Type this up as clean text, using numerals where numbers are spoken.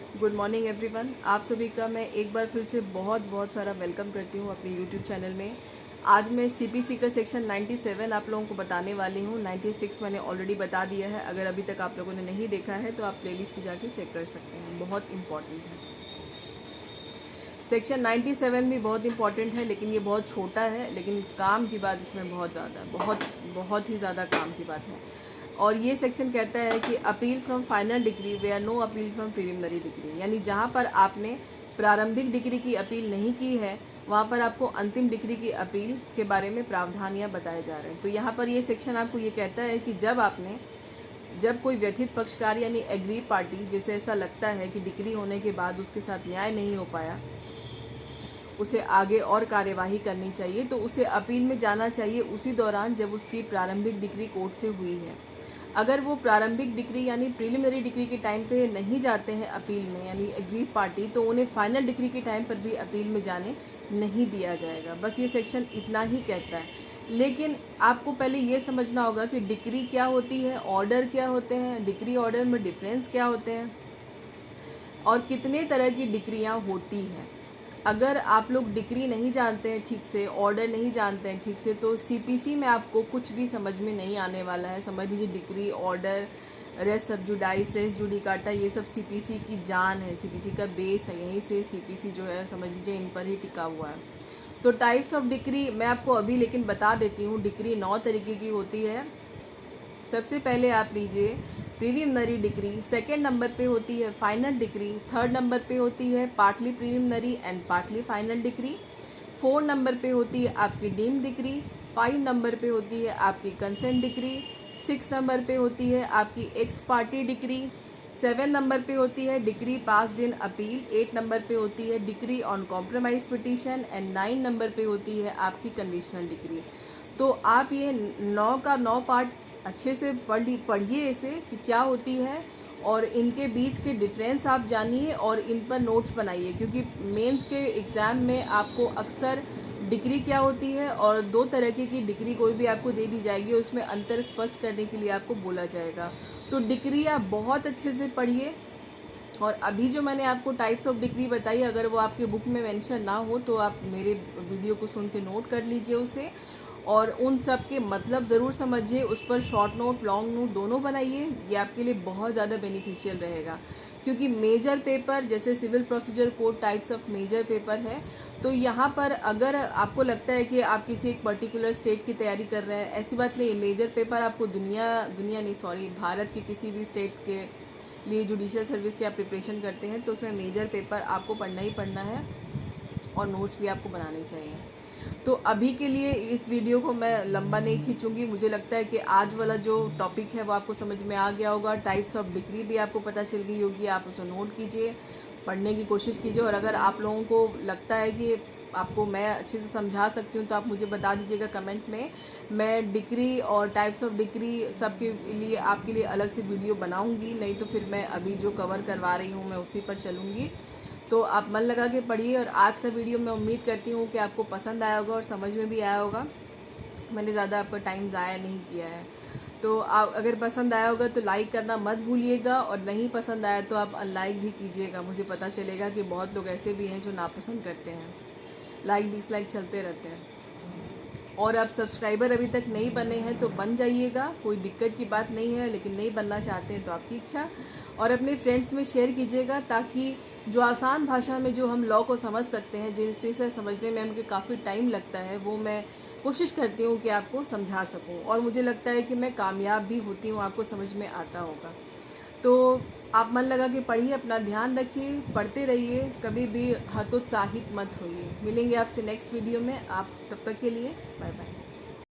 Good morning everyone. आप सभी का मैं एक बार फिर से बहुत सारा वेलकम करती हूँ अपने यूट्यूब चैनल में। आज मैं सीपीसी का सेक्शन 97 आप लोगों को बताने वाली हूँ। 96 मैंने ऑलरेडी बता दिया है। अगर अभी तक आप लोगों ने नहीं देखा है तो आप प्लेलिस्ट में जाके चेक कर सकते हैं, बहुत इंपॉर्टेंट है। सेक्शन 97 भी बहुत इंपॉर्टेंट है, लेकिन ये बहुत छोटा है, लेकिन काम की बात इसमें बहुत ज़्यादा बहुत ही ज़्यादा काम की बात है। और ये सेक्शन कहता है कि appeal from final degree where no appeal from preliminary degree, यानी जहाँ पर आपने प्रारंभिक डिग्री की अपील नहीं की है वहाँ पर आपको अंतिम डिग्री की अपील के बारे में प्रावधान या बताए जा रहे हैं। तो यहाँ पर ये सेक्शन आपको ये कहता है कि जब कोई व्यथित पक्षकार यानी एग्री पार्टी जिसे ऐसा लगता है कि डिग्री होने के बाद उसके साथ न्याय नहीं हो पाया, उसे आगे और कार्यवाही करनी चाहिए, तो उसे अपील में जाना चाहिए उसी दौरान जब उसकी प्रारंभिक डिग्री कोर्ट से हुई है। अगर वो प्रारंभिक डिग्री यानी प्रीलिमिनरी डिग्री के टाइम पे नहीं जाते हैं अपील में यानी एग्री पार्टी, तो उन्हें फाइनल डिग्री के टाइम पर भी अपील में जाने नहीं दिया जाएगा। बस ये सेक्शन इतना ही कहता है। लेकिन आपको पहले ये समझना होगा कि डिग्री क्या होती है, ऑर्डर क्या होते हैं, डिग्री ऑर्डर में डिफरेंस क्या होते हैं और कितने तरह की डिग्रियाँ होती हैं। अगर आप लोग डिग्री नहीं जानते हैं ठीक से, ऑर्डर नहीं जानते हैं ठीक से, तो सीपीसी में आपको कुछ भी समझ में नहीं आने वाला है। समझ लीजिए डिग्री, ऑर्डर, रेस सब जुडाइस, रेस जुडिकाटा, ये सब सीपीसी की जान है, सीपीसी का बेस है। यहीं से सीपीसी जो है समझ लीजिए इन पर ही टिका हुआ है। तो टाइप्स ऑफ डिग्री मैं आपको अभी लेकिन बता देती हूँ। डिग्री 9 तरीके की होती है। सबसे पहले आप लीजिए प्रीलिमिनरी डिग्री, सेकेंड नंबर पे होती है फाइनल डिग्री, थर्ड नंबर पे होती है partly preliminary and partly final decree, fourth number पे होती है आपकी डीम डिग्री, 5 नंबर पे होती है आपकी कंसेंट डिग्री, 6 नंबर पे होती है आपकी एक्स पार्टी डिग्री, 7 नंबर पे होती है degree pass in appeal, 8 number पे होती है degree on compromise petition and 9 number पे होती है आपकी कंडीशनल डिग्री। तो आप ये 9 का 9 पार्ट अच्छे से पढ़िए इसे कि क्या होती है और इनके बीच के डिफरेंस आप जानिए और इन पर नोट्स बनाइए, क्योंकि मेंस के एग्ज़ाम में आपको अक्सर डिग्री क्या होती है और 2 तरह की डिग्री कोई भी आपको दे दी जाएगी, उसमें अंतर स्पष्ट करने के लिए आपको बोला जाएगा। तो डिग्री आप बहुत अच्छे से पढ़िए। और अभी जो मैंने आपको टाइप्स ऑफ डिग्री बताई, अगर वो आपके बुक में मेंशन ना हो तो आप मेरे वीडियो को सुन के नोट कर लीजिए उसे, और उन सब के मतलब ज़रूर समझिए, उस पर शॉर्ट नोट, लॉन्ग नोट दोनों बनाइए। ये आपके लिए बहुत ज़्यादा बेनिफिशियल रहेगा, क्योंकि मेजर पेपर जैसे civil procedure code types of major paper है। तो यहाँ पर अगर आपको लगता है कि आप किसी एक पर्टिकुलर स्टेट की तैयारी कर रहे हैं, ऐसी बात नहीं। मेजर पेपर आपको भारत के किसी भी स्टेट के लिए जुडिशियल सर्विस की आप प्रिपरेशन करते हैं तो उसमें मेजर पेपर आपको पढ़ना ही पढ़ना है और नोट्स भी आपको बनाने चाहिए। तो अभी के लिए इस वीडियो को मैं लंबा नहीं खींचूंगी। मुझे लगता है कि आज वाला जो टॉपिक है वो आपको समझ में आ गया होगा। टाइप्स ऑफ डिग्री भी आपको पता चल गई होगी। आप उसे नोट कीजिए, पढ़ने की कोशिश कीजिए, और अगर आप लोगों को लगता है कि आपको मैं अच्छे से समझा सकती हूँ तो आप मुझे बता दीजिएगा कमेंट में। मैं डिग्री और टाइप्स ऑफ डिग्री सबके लिए आपके लिए अलग से वीडियो बनाऊंगी, नहीं तो फिर मैं अभी जो कवर करवा रही हूँ मैं उसी पर चलूँगी। तो आप मन लगा के पढ़िए। और आज का वीडियो मैं उम्मीद करती हूँ कि आपको पसंद आया होगा और समझ में भी आया होगा। मैंने ज़्यादा आपका टाइम ज़ाया नहीं किया है। तो आप अगर पसंद आया होगा तो लाइक करना मत भूलिएगा, और नहीं पसंद आया तो आप अनलाइक भी कीजिएगा। मुझे पता चलेगा कि बहुत लोग ऐसे भी हैं जो नापसंद करते हैं। लाइक डिसलाइक चलते रहते हैं। और आप सब्सक्राइबर अभी तक नहीं बने हैं तो बन जाइएगा, कोई दिक्कत की बात नहीं है, लेकिन नहीं बनना चाहते हैं तो आपकी इच्छा। और अपने फ्रेंड्स में शेयर कीजिएगा, ताकि जो आसान भाषा में जो हम लॉ को समझ सकते हैं, जिस चीज़ से समझने में हमको काफ़ी टाइम लगता है, वो मैं कोशिश करती हूँ कि आपको समझा सकूँ, और मुझे लगता है कि मैं कामयाब भी होती हूँ, आपको समझ में आता होगा। तो आप मन लगा के पढ़िए, अपना ध्यान रखिए, पढ़ते रहिए, कभी भी हतोत्साहित मत होइए। मिलेंगे आपसे नेक्स्ट वीडियो में। आप तब तक के लिए बाय बाय।